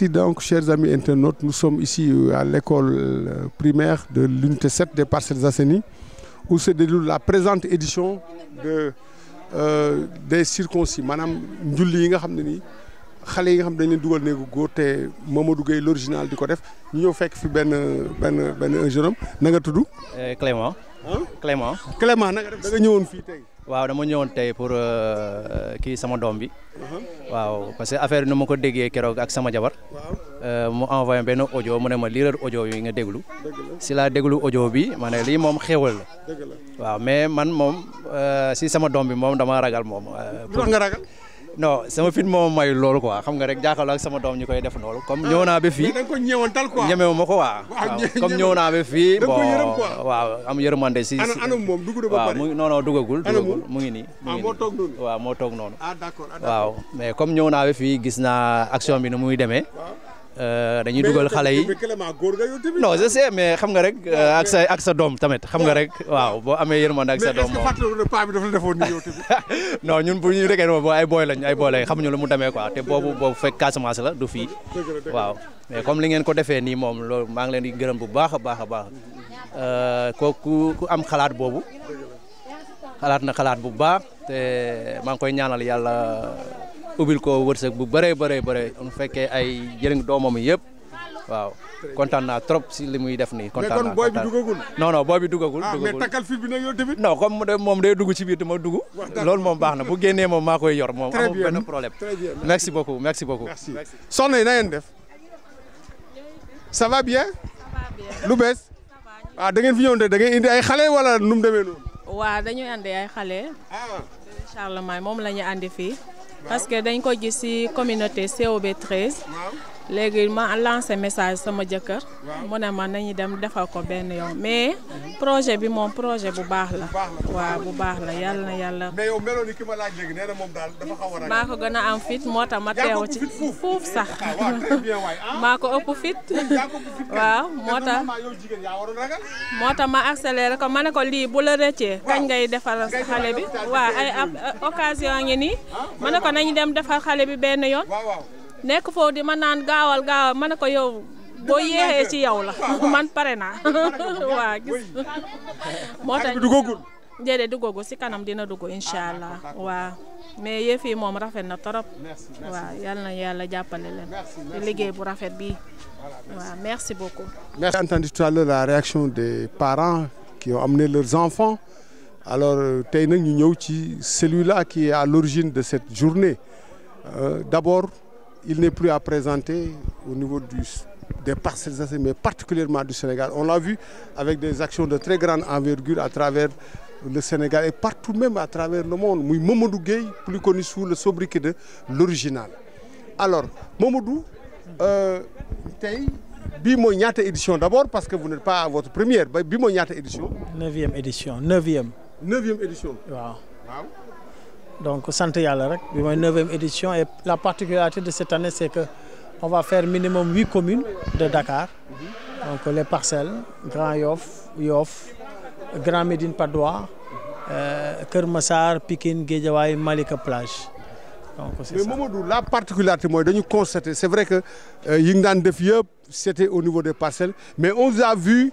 Donc, chers amis internautes, nous sommes ici à l'école primaire de l'unité 7 des Parcelles Assainies, où se déroule la présente édition des circoncis. Madame Njulli yi nga xam ne nii xale yi nga xam dañ leen dugal néegu góor te Mamadou Gueye l'original di ko def ñu ñëw fekk fi benn un jeune homme na nga tudd. Clément. Clément. Clément na nga def da nga ñëwoon fii tey. waaw dama ñëwoon tey pour kii sama doom bi. waaw parce que affaire bi nu ma ko déggee keroog ak sama jabar. mu envoyé benn audio mu ne ma liiral audio yi nga déglu. si laa déglu audio bi ma ne lii moom xéwal la. waaw mais man moom si sama doom bi moom dama ragal moom. pour nga ragal. non sama fit moom may loolu quoi xam nga rek jàkkaarloo ak sama doom ñu koy def loolu comme ñëw naa ba fii. da nga ko ñëwantal quoi. ñemewu ma ko waaw comme ñëw naa ba fii. bon waaw am yërmande si. anam moom dugg na ba pare waaw non dugagul mu ngi nii. moo toog noonu. waaw moo toog noonu. d'accord waaw mais comme ñëw naa ba fii gis naa action bi nu muy demee. dañuy dugal xale yi non je sais mais xam nga rek ak sa doom tamit xam nga rek waaw boo amee yërmande ak sa doom moom. mais est-ce que fàttaliwul ne paa bi dafa la defoon nii yow tamit. non ñun bu ñu rekkee moom ay booy lañ xamuñu lu mu demee quoi te boobu fekk Casamance la du fii. waaw mais comme li ngeen ko defee nii moom loolu maa ngi leen di gërëm bu baax a baax a baax ku am xalaat boobu xalaat na xalaat bu baax te maa ngi koy ñaanal yàlla. ubbil ko wërsëg bu bëree bu fekkee ay jëriñ doomam yëpp waaw kontaan naa trop si li muy def nii. kontaan naa mais kon booy bi duggagul. non booy bi duggagul. mais takkal fil bi nag yow tamit. non comme moom day dugg ci biir dama dugg. loolu moom baax na bu génnee moom maa koy yor moom. amul benn problème. merci beaucoup. soxna yi na ngeen def. ça va bien. lu bees. waaw da ngeen fi ñëw da ngeen indi ay xale wala nu mu demee noonu. waaw dañuy andi ay xale. Charlemagne moom la ñu andi fii. parce que dañ ko gis ci communauté COB 13 léegi ma lancé message sama jëkkër mu ne ma nañu dem defal ko benn yoon mais projet bi moom projet bu baax la waaw bu baax la yàlla na yàlla. mais yow meloon ni ki ma laaj léegi nee na moom daal dafa xaw a ragal. maa ko gën a am fit moo tax ma teew ci fuuf sax maa ko ëpp fit waaw moo tax ma accéléré ko ma ne ko lii bu la rëccee kañ ngay defar xale bi waaw ay occasion ngi nii ma ne ko nañu dem defar xale bi benn yoon. nekk foofu di ma naan gaawal ma ne ko yow boo yéexee ci yow la man pare naa waa gis moo tax déedéet duggagul si kanam dina dugg incha allah waaw mais yëf yi moom rafet na trop waaw yal na yàlla jàppale leen te liggéey bu rafet bi waaw merci beaucoup. Merci. J'ai entendu tout à l'heure la réaction des parents qui ont amené leurs enfants alors tey nag ñu ñëw ci celui-là qui est à l'origine de cette journée d'abord. Il n'est plus à présenter au niveau des Parcelles Assainies, mais particulièrement du Sénégal. On l'a vu avec des actions de très grande envergure à travers le Sénégal et partout même à travers le monde. Muy Mamadou Gueye, plus connu sous le sobriquet de l'original. Alors, Mamadou, tey bii mooy ñaata édition d'abord parce que vous n'êtes pas à votre première bii mooy ñaata édition. 9e édition 9e. 9e édition. waaw. Donc sant yàlla rek bi mooy 9e édition et la particularité de cette année c'est que on va faire minimum 8 communes de Dakar donc les Parcelles Grand Yoff Grand Médine Patte d'Oie Keur Massar Pikine Guédiawaye Malika Plage donc c'est ça. Mais Mamadou la particularité mooy dañu constater c'est vrai que yi nga daan def yëpp c'était au niveau des Parcelles mais on vous a vu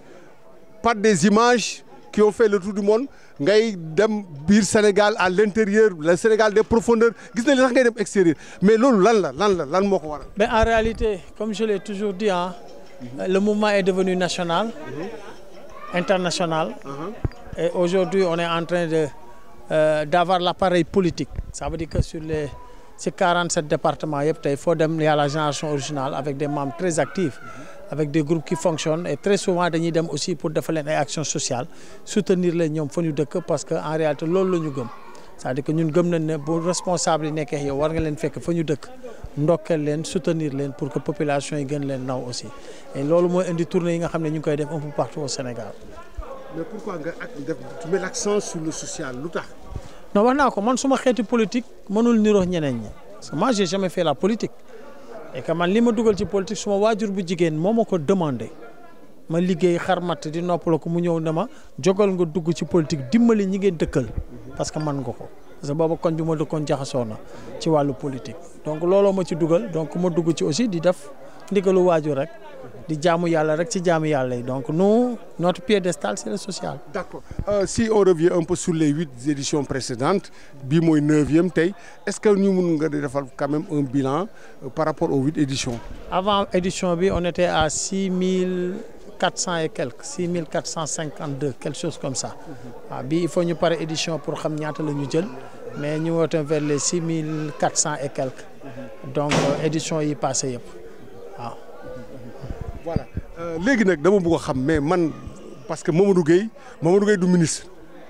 par des images qui ont fait le tour du monde ngay dem biir Sénégal à l'intérieur le Sénégal des profondeurs gis nañ sax ngay dem extérieur mais loolu lan moo ko waral. Mais en réalité comme je l'ai toujours dit le mouvement est devenu national international et aujourd'hui on est en train de d'avoir l'appareil politique ça veut dire que sur 47 départements yëpp tey foo dem y a la génération originale avec des membres très actifs avec des groupes qui fonctionnent et très souvent dañuy dem aussi pour defal leen ay actions sociales soutenir leen ñoom fa ñu dëkk parce que en réalité loolu la ñu gëm c'est-à-dire que ñun gëm nañ ne bu responsable yi nekkee yow war nga leen fekk fa ñu dëkk ndokkeel leen soutenir leen pour que population yi gën leen naw aussi et loolu mooy indi tournée yi nga xam ne ñu ngi koy def un peu partout au Sénégal. Mais pourquoi nga tu mets l'accent sur le social lu tax. non wax naa ko man suma xeeti politique mënul niroo ñeneen ñi parce que moi j'ai jamais fait la politique. et que man li ma dugal ci politique suma waajur bu jigéen moo ma ko demandé ma liggéey xarmat di noppaloo ko mu ñëw ne ma jógal nga dugg ci politique dimbali ñi ngeen dëkkal parce que man nga ko parce que booba koñ bi ma dëkkoon jaxasoo na ci wàllu politique donc looloo ma ci dugal donc ma dugg ci aussi di def ndigalu waajur rek di jaamu yàlla rek ci jaamu yàlla yi donc nous notre piédestal c'est le social. D'accord. Si on revient un peu sur les 8 éditions précédentes bii mooy 9e tey est-ce que ñu mun nga defal quand même un bilan par rapport aux 8 éditions. Avant édition bi on était à 6400 et quelques 6452 quelque chose comme ça waaw bii il faut ñu pare édition pour xam ñaata la ñu jël mais ñu woote vers les 6400 et quelques donc édition yi passé yëpp waaw. Voilà léegi nag dama bëgg a xam mais man parce que Mamadou Gueye du ministre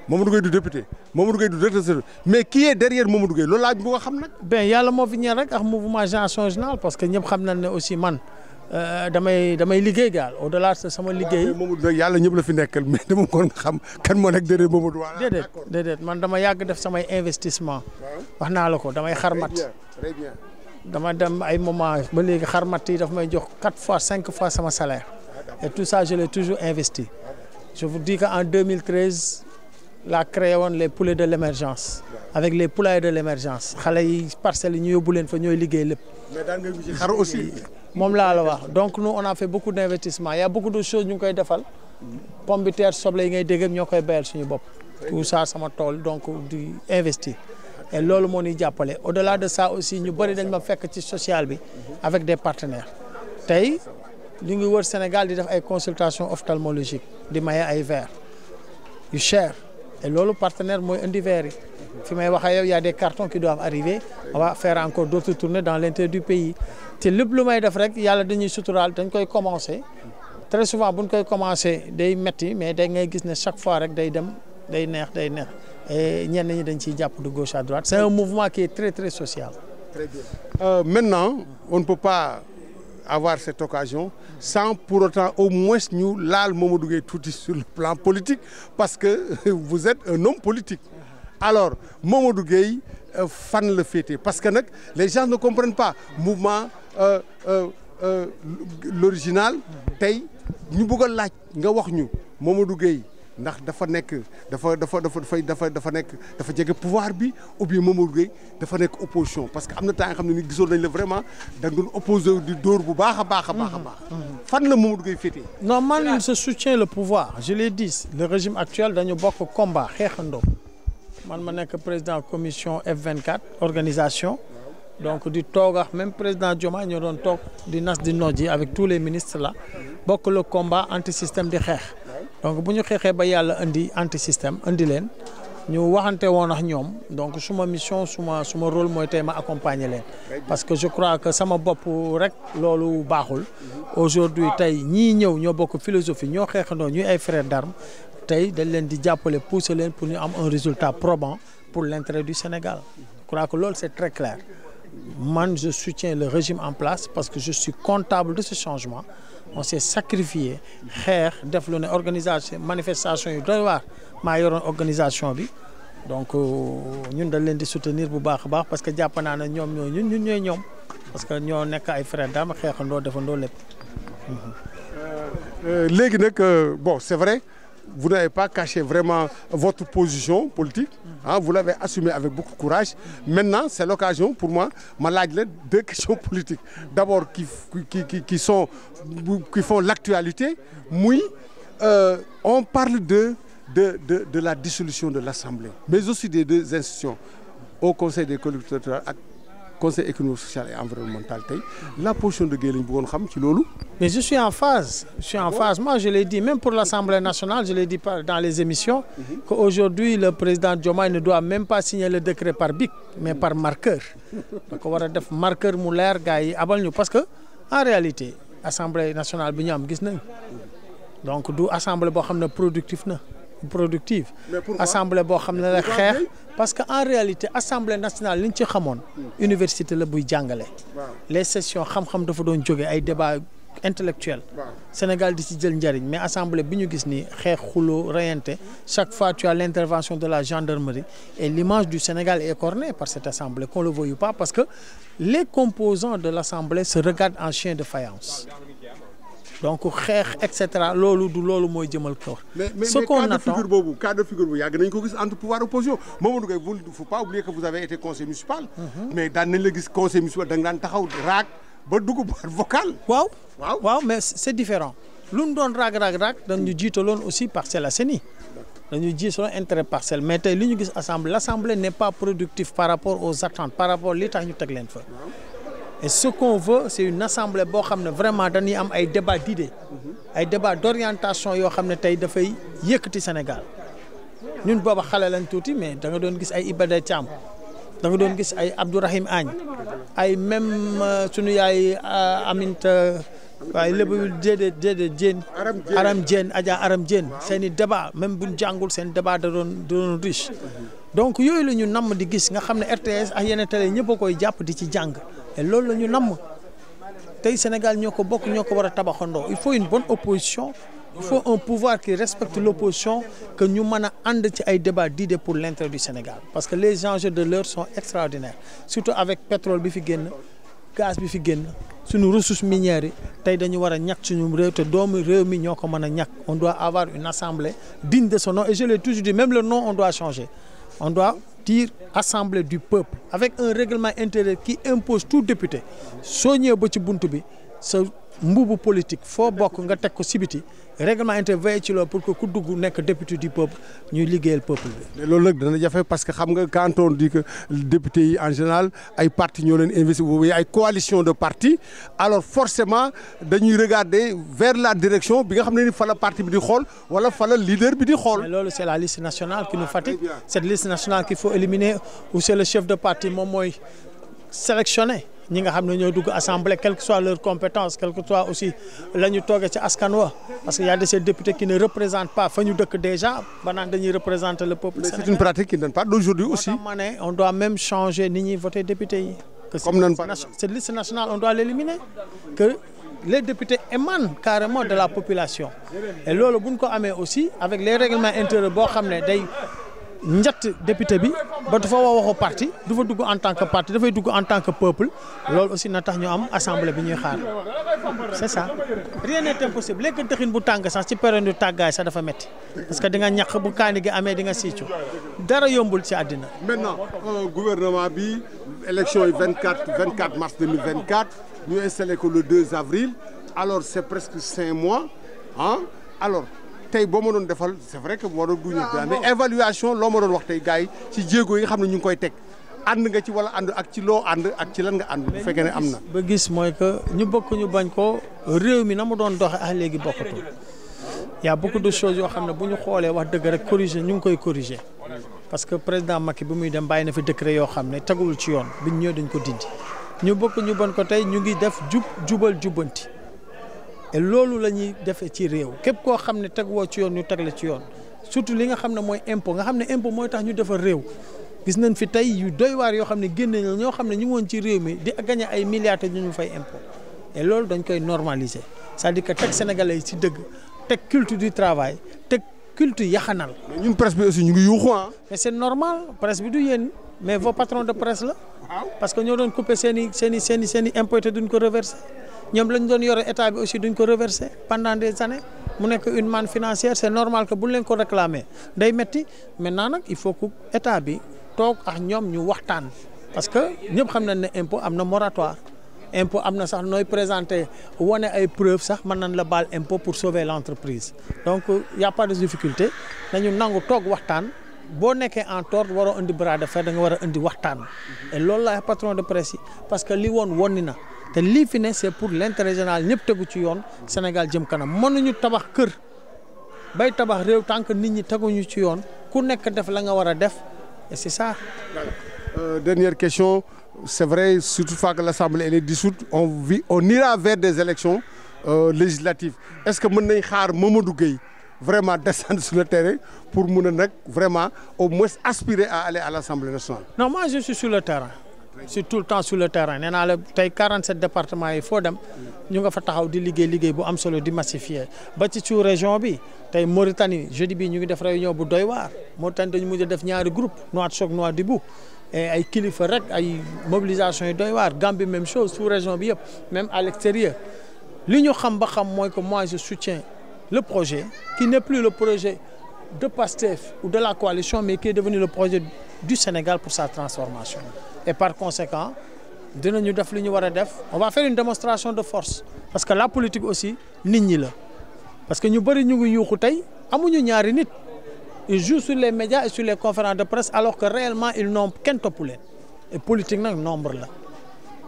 Mamadou Gueye du député Mamadou Gueye du directeur mais qui est derrière Mamadou Gueye loolu laa bëgg a xam nag. Ben yàlla moo fi ñëw rek ak mouvement Génération Générale parce que ñëpp xam nañ ne aussi man damay liggéey gaal au delà de sama liggéey. Mamadou nag yàlla ñëpp la fi nekkal mais dama ko xam kan moo nekk derrière Mamadou. déedéet man dama yàgg def samay investissement wax naa la ko damay xarmat. Très bien. dama dem ay moment ba léegi xarmat yi daf may jox 4 fois 5 fois sama salaire et tout ça je l'ai toujours investi je vous dis que en 2013 la créé woon les poulets de l'émergence avec les poulaillers de l'émergence xale yi parcelles yi ñu yóbbu leen fa ñooy liggéey lépp. mais daan nga ci xar aussi. moom laa la wax donc nous on a fait beaucoup d'investissement il y a beaucoup de choses ñu ngi koy defal pomme de terre soble yi ngay dégg ñoo koy bayal suñu bopp tout ça sama tool donc di investir. Et loolu moo ñuy jàppale au-delà de ça aussi ñu bëri dañ ma fekk ci social bi avec des partenaires tey ñu ngi wër Sénégal di def ay consultations ophtalmologiques di maye ay verres yu cher et loolu partenaire mooy indi verres yi fi may wax ak yow y a des cartons qui doivent arriver on va faire encore d'autres tournées dans l'intérieur du pays te lépp lu may def rek yàlla dañuy suturaal dañ koy commencer très souvent buñ koy commencer day metti mais day ngay gis ne chaque fois rek day dem day neex et ñenn ñi dañ ciy jàpp de gauche à droite c'est un mouvement qui est très très social. Très bien. Maintenant on ne peut pas avoir cette occasion sans pour autant au moins ñu laal Mamadou Gueye tuuti sur le plan politique parce que vous êtes un homme politique. Alors Mamadou Gueye fan la féete parce que nag les gens ne comprennent pas mouvement l'original tey ñu bëgg a laaj nga wax ñu Mamadou Gueye ndax dafa jege pouvoir bi ou bien Mamadou Gueye dafa nekk opposition parce que am na temps nga xam ne ni gisoon nañ la vraiment da nga doon opposé di dóor bu baax a baax. fan la Mamadou Gueye féetee. non man je soutiens le pouvoir je l'ai dit le régime actuel dañu bokk combat xeexandoo man ma nekk président commission F24 organisation donc di toog ak même président Diomaye ñoo doon toog di nas di nojji avec tous les ministres là bokk le combat anti système di xeex. donc bu ñu xeexee ba yàlla indi anti système indi leen ñu waxante woon ak ñoom donc suma mission suma rôle mooy tey ma accompagner leen parce que je crois que sama bopp rek loolu baaxul aujourd'hui tey ñii ñëw ñoo bokk philosophie ñoo xeexandoo ñuy ay frères d'armes tey dañ leen di jàppale pousser leen pour ñu am un résultat probant pour l'intérêt du Sénégal je crois que loolu c'est très clair man je soutiens le régime en place parce que je suis comptable de ce changement on s'est sacrifié xeex def lu ne organisation manifestation yu doy waar maa yoroon organisation bi donc ñun dañ leen di soutenir bu baax a baax parce que jàpp naa ne ñoom ñun ñooy ñoom parce que ñoo nekk ay frères d'armes xeexandoo defandoo lépp. léegi nag bon c'est vrai vous n'avez pas caché vraiment votre position politique hein, vous l'avez assumé avec beaucoup de courage maintenant c'est l'occasion pour moi ma laaj la 2 questions politiques d'abord qui font l'actualité muy on parle de la dissolution de l'Assemblée mais aussi des 2 institutions au Conseil des collectivités territoriales ak Conseil économique social et environnemental tey la position de Gueye lañ bëggoon xam ci loolu. mais je suis en phase moi je l'ai dit même pour l'Assemblée nationale je l'ai dit dans les émissions qu'aujourd'hui le président Diomaye ne doit même pas signer le décret par bic mais par marqueur da ko war a def marqueur mu leer gars yi abal ñu parce que en réalité Assemblée nationale bi ñu am gis nañ donc du assemblée boo xam ne productive assemblée boo xam ne la xeex parce que en réalité assemblée nationale li ñu ci xamoon université la buy jàngale les sessions xam-xam dafa doon jóge ay débat intellectuel Sénégal di ci jël njariñ mais assemblée bi ñu gis nii xeex xuloo reyante chaque fois tu as l'intervention de la gendarmerie et l'image du Sénégal est écornée par cette assemblée qu'on le veuille ou pas parce que les composants de l'assemblée se regardent en chien de faïence donc xeex et cetera loolu mooy jëmal kaw. mais cas de figure boobu yàgg nañu ko gis entre pouvoir et opposition Mamadou Gueye il ne faut pas oublier que vous avez été conseiller municipal. mais daan nañ la gis conseil municipal da nga daan taxaw raak ba dugg boîte vocale. waaw mais c'est différent lu ñu doon raag dañu jiitaloon aussi Parcelles Assainies dañu jiitaloon intérêt parcelle mais tey li ñu gis l'assemblée n'est pas productive par rapport aux attentes par rapport li tax ñu teg leen fa. Et ce qu'on veut c'est une assemblée boo xam ne vraiment dañuy am ay débat d'idées ay débat d'orientation yoo xam ne tey dafay yëkkati Sénégal ñun booba xale lañ tuuti mais da nga doon gis ay Iba Der Thiam da nga doon gis ay Abdourahim Agne ay même sunu yaay Aminta waaye lébu déedéet Diène Aram Diène Adja Aram Diène seen i débat même buñ jàngul seen débat da doon riche donc yooyu la ñu namm di gis nga xam ne RTS ak yeneen télé ñëpp a koy jàpp di ci jàng et loolu la ñu namm tey Sénégal ñoo ko bokk ñoo ko war a tabaxandoo il faut une bonne opposition il faut un pouvoir qui respecte l'opposition que ñu mën a ànd ci ay débat d'idées pour l'intérêt du Sénégal parce que les enjeux de l'heure sont extraordinaires surtout avec pétrole bi fi génn gaz bi fi génn suñu ressources minières yi tey dañu war a ñàkk suñu réew te doomu réew mi ñoo ko mën a ñàkk on doit avoir une assemblée digne de son nom et je l'ai toujours dit même le nom on doit changer on doit dire assemblée du peuple avec un règlement intérieur qui impose tout député soo ñëwee ba ci buntu bi sa mbubu politique foo bokk nga teg ko si biti règlement intérieur veille ci loolu pour que ku dugg nekk député du peuple ñuy liggéeyal peuple bi. mais loolu nag dana jafe parce que xam nga quand on dit que député yi en général ay partis ñoo leen investi boobu ay coalition de partis alors forcément dañuy regarder vers la direction bi nga xam ne ni fa la parti bi di xool wala fa la leader bi di xool. mais loolu c'est la liste nationale qui nous fatigue cette liste nationale qu'il faut éliminer ou c'est le chef de parti moom mooy sélectionner. ñi nga xam ne ñoo dugg assemblée quelle que soit leur compétence quelle que soit aussi la ñu toogee ci askan wa parce que y a de ces députés qui ne représentent pas fa ñu dëkk déjà ba naan dañuy représenter le peuple sénégalais. C'est une pratique qui ne donne pas d'aujourd'hui aussi. On doit même changer ni ñuy voter député yi. comme nan cette liste nationale on doit l'éliminer que les députés émanent carrément de la population et loolu bu ñu ko amee aussi avec les règlements intérieurs boo xam ne day njëtt député bi ba du fa waxu parti du fa dugg en tant que parti dafay dugg en tant que peuple loolu aussi na tax ñu am assemblée bi ñuy xaar c'est ça rien n'est impossible léegi dëxin bu tàng sax ci période yu tàggaay sax dafa metti parce que di nga ñàq bu kaani gi amee di nga siicu dara yombul ci àddina. maintenant gouvernement bi élection yi 24 mars 2024 ñu installé ko le 2 avril alors c'est presque 5 mois ah alors. tey boo ma doon defal c'est vrai que moo doon duñu mais évaluation loo ma doon wax tey gars yi ci jéego yi nga xam ne ñu ngi koy teg ànd nga ci wala ànd ak ci loo ànd ak ci lan nga ànd bu fekkee ne am na. ba gis mooy que ñu bokk ñu bañ ko réew mi na mu doon doxe ak léegi bokkatul y a beaucoup de choses yoo xam ne bu ñu xoolee wax dëgg rek corriger ñu ngi koy corriger parce que président Macky bi muy dem bàyyi na fi décret yoo xam ne tegul ci yoon biñ ñëw dañ ko dindi ñu bokk ñu bañ ko tey ñu ngi def jubal jubbanti. et loolu la ñuy defee ci réew képp koo xam ne teguwoo ci yoon ñu teg la ci yoon surtout li nga xam ne mooy impôt nga xam ne impôt mooy tax ñu defar réew gis nañ fi tey yu doy waar yoo xam ne génne na ñoo xam ne ñu ngi woon ci réew mi di gagné ay milliards te ñu fay impôt et loolu dañ koy normaliser c'est-à-dire que teg sénégalais yi ci dëgg teg culture du travail teg culture yaxanal. mais ñun presse bi aussi ñu ngi yuuxu ah. mais c'est normal presse bi du yéen mais vos patrons de presse la parce que ñoo doon couper seen i impôt te duñ ko reverser. ñoom lañ doon yore état bi aussi duñ ko reverser pendant des années mu nekk une manne financière c'est normal que buñ leen ko réclamer day metti maintenant nag il faut que état bi toog ak ñoom ñu waxtaan parce que ñëpp xam nañ ne impôt am na moratoire impôt am na sax nooy présenter wane ay preuves sax mën nañ la baal impôt pour sauver l'entreprise donc y a pas de difficulté nañu nangu toog waxtaan boo nekkee en tort waroo indi bras de fer da nga war a indi waxtaan et loolu la patron de presse yi parce que li wonni na te lii fi ne c'est pour l'intérêt général ñëpp tegu ci yoon Sénégal jëm kanam mënuñu tabax kër bay tabax réew tant que nit ñi teguñu ci yoon ku nekk def la nga war a def et c'est ça. Dernière question c'est vrai surtout fois que l'Assemblée elle est dissoute on ira vers des élections législatives est-ce que mën nañ xaar Mamadou Gueye vraiment descendre sur le terrain pour mun a nag vraiment au moins aspirer à aller à l'Assemblée nationale. Non, moi je suis sur le terrain. Je suis tout le temps sur le terrain nee naa la tey 47 départements yi foo dem ñu nga fa taxaw di liggéey bu am solo di massifier ba ci sous région bi tey Mauritanie jeudi bi ñu ngi def réunion bu doy waar Mauritanie dañu mujj def ñaari groupe Nouakchott Nouadhibou et ay kilifa rek ay mobilisation yi doy waar Gambie même chose sous région bi yëpp même à l'extérieur li ñu xam ba xam mooy que moi je soutiens le projet qui n'est plus le projet de PASTEF ou de la coalition mais qui est devenu le projet du Sénégal pour sa transformation. Et par conséquent, dinañu def li ñu war a def on va faire une démonstration de force parce que la politique aussi nit ñi la parce que ñu bëri ñu ngi yuuxu tey amuñu ñaari nit ils jouent sur les médias et sur les conférences de presse alors que réellement ils n'ont kenn topp leen et politique nag nombre la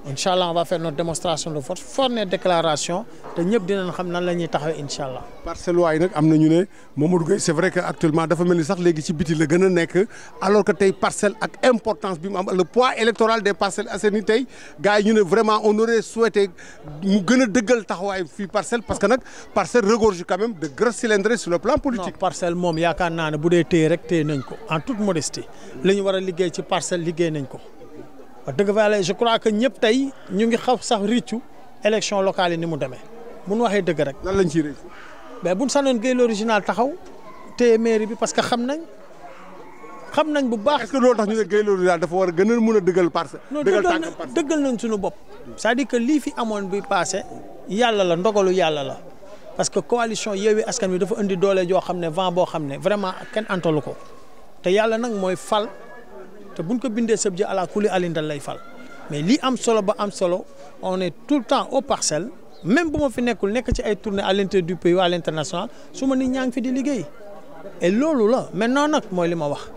Inch'Allah on va faire notre démonstration de force forne déclaration te ñëpp dinañ xam nan la ñuy taxawee Inch'Allah. parcelle waay nag am na ñu ne Mamadou Gueye c'est vrai que actuellement dafa mel ni sax léegi ci biti la gën a nekk alors que tey parcelle ak importance bi mu am le poids électoral des Parcelles Assainies tey gars yi ñu ne vraiment on aurait souhaité mu gën a dëggal taxawaay fii parcelle parce que nag parcelle regorge quand même de gros cylindres sur le plan politique. non parcelle moom yaakaar naa ne bu dee téye rek téye nañ ko en toute modestie li ñu war a liggéey ci parcelle liggéey nañ ko. dëgg fa yàlla je crois que ñëpp tey ñu ngi xaw sax riccu élection locale yi ni mu demee bu ñu waxee dëgg rek. lan lañ ciy rëccu. mais bu ñu sanoon Gueye l'original taxaw téye mairie bi parce que xam nañ bu baax. est-ce que loolu tax ñu ne Gueye l'original dafa war a gën a mën a dëggal parcelle. dëggal nañ suñu bopp. c'est-à-dire que lii fi amoon bi passé yàlla la ndogalu yàlla la parce que coalition Yewwi Askan Wi dafa indi doole joo xam ne vent boo xam ne vraiment kenn antalu ko te yàlla nag mooy fal. te buñ ko bindee sëb ji à la kuli alindal lay fal mais li am solo ba am solo on est tout le temps aux parcelles même bu ma fi nekkul nekk ci ay tournées à l'intérieur du pays ou à l'international su ma nit ñaa ngi fi di liggéey et loolu la maintenant nag mooy li ma wax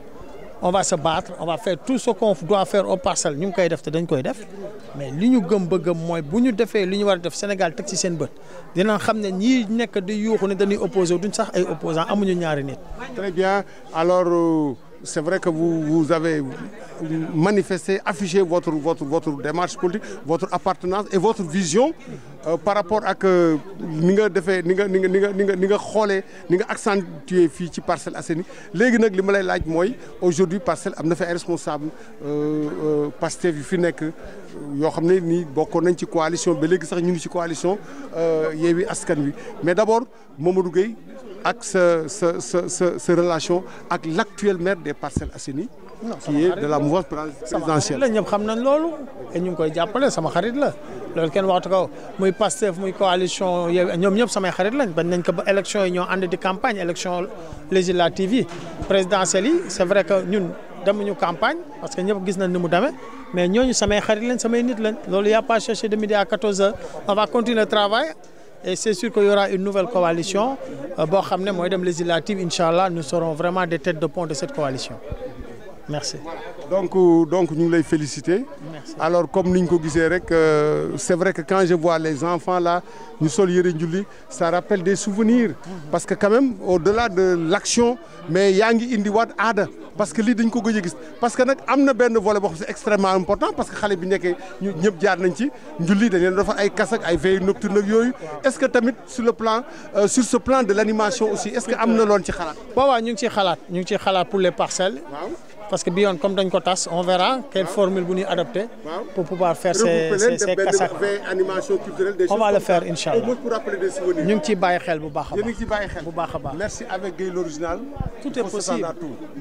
on va se battre on va faire tout ce qu'on doit faire aux parcelles ñu ngi koy def te dañ koy def mais li ñu gëm ba gëm mooy bu ñu defee li ñu war a def Sénégal teg ci seen bët dina xam ne ñii nekk di yuuxu ne dañuy opposé duñ sax ay opposants amuñu ñaari nit. Très bien alors. C'est vrai que vous avez manifesté, affiché votre démarche politique, votre appartenance et votre vision par rapport ak ni nga defee ni nga xoolee ni nga accentué fii ci Parcelles Assainies léegi nag li ma lay laaj mooy aujourd'hui Parcelles am na fa ay responsable Pastef yu fi nekk yoo xam ne nii bokkoon nañ ci coalition ba léegi sax ñu ngi ci coalition Yewwi Askan Wi mais d'abord Mamadou Gueye ak sa relation ak l'actuel maire des Parcelles Assainies qui est de la mouvance présidentielle. la ñëpp xam nañ loolu et ñu ngi koy jàppale sama xarit la loolu kenn waxtu ko muy Pastef muy coalition Yewwi ñoom ñëpp samay xarit lañ bañ nañ ko ba élection yi ñoo ànd di campagne élection législative yi présidentielle yi c'est vrai que ñun demuñu campagne parce que ñëpp gis nañ ni mu demee mais ñooñu samay xarit lañ samay nit lañ loolu y a pas cherché de midi à 14h on va continuer le travail. Et c'est sûr qu'il y aura une nouvelle coalition boo xam ne mooy dem législative Inch'Allah nous serons vraiment des têtes de pont de cette coalition merci. donc ñu ngi lay féliciter. Merci. Alors comme ni ñu ko gisee rek c'est vrai que quand je vois les enfants là ñu sol yëre njulli ça rappelle des souvenirs. Parce que quand même au-delà de l'action mais yaa ngi indiwaat aada parce que lii dañ ko gëj a gis parce que nag am na benn volet boo xam c'est extrêmement important parce que xale bi nekkee ñu ñëpp jaar nañ ci njulli dañ leen defar ay kasak ay veilles nocturnes ak yooyu est-ce que tamit sur ce plan de l'animation aussi est-ce que am na loon ci xalaat. waaw ñu ngi ciy xalaat pour les parcelles. waaw. Parce que bi yoon comme dañ ko tas on verra quelle formule bu ñuy adopter pour pouvoir faire ces kasak. animation culturelle des choses. On va le faire Inch'Allah. Pour rappeler des souvenirs. ñu ngi ciy bàyyi xel bu baax a baax. yéen a ngi ciy bàyyi xel bu baax a baax. Merci avec Gueye l'original. Tout est possible.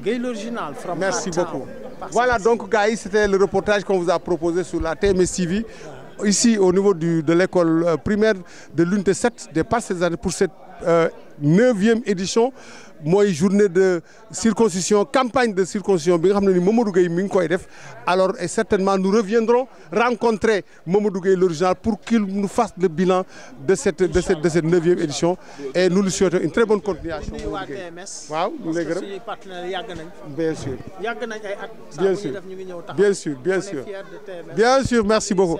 Gueye l'original. Merci beaucoup. Voilà donc gars yi c'était le reportage qu'on vous a proposé sur la TMS TV. Ici au niveau de l'école primaire de l'unité 7 des Parcelles Assainies pour cette 9e édition mooy journée de circoncision campagne de circoncision bi nga xam ne ni Mamadou Gueye mi ngi koy def alors et certainement nous reviendrons rencontrer Mamadou Gueye l'original pour qu'il nous fasse le bilan de cette 9e édition et nous lui souhaitons une très bonne continuation. waaw ñu ngi lay gërëm suñuy partenaires yàgg nañ. bien sûr. yàgg nañ ay at. bien sûr ñu ngi ñëw taxaw. bien sûr bien sûr bien sûr merci beaucoup.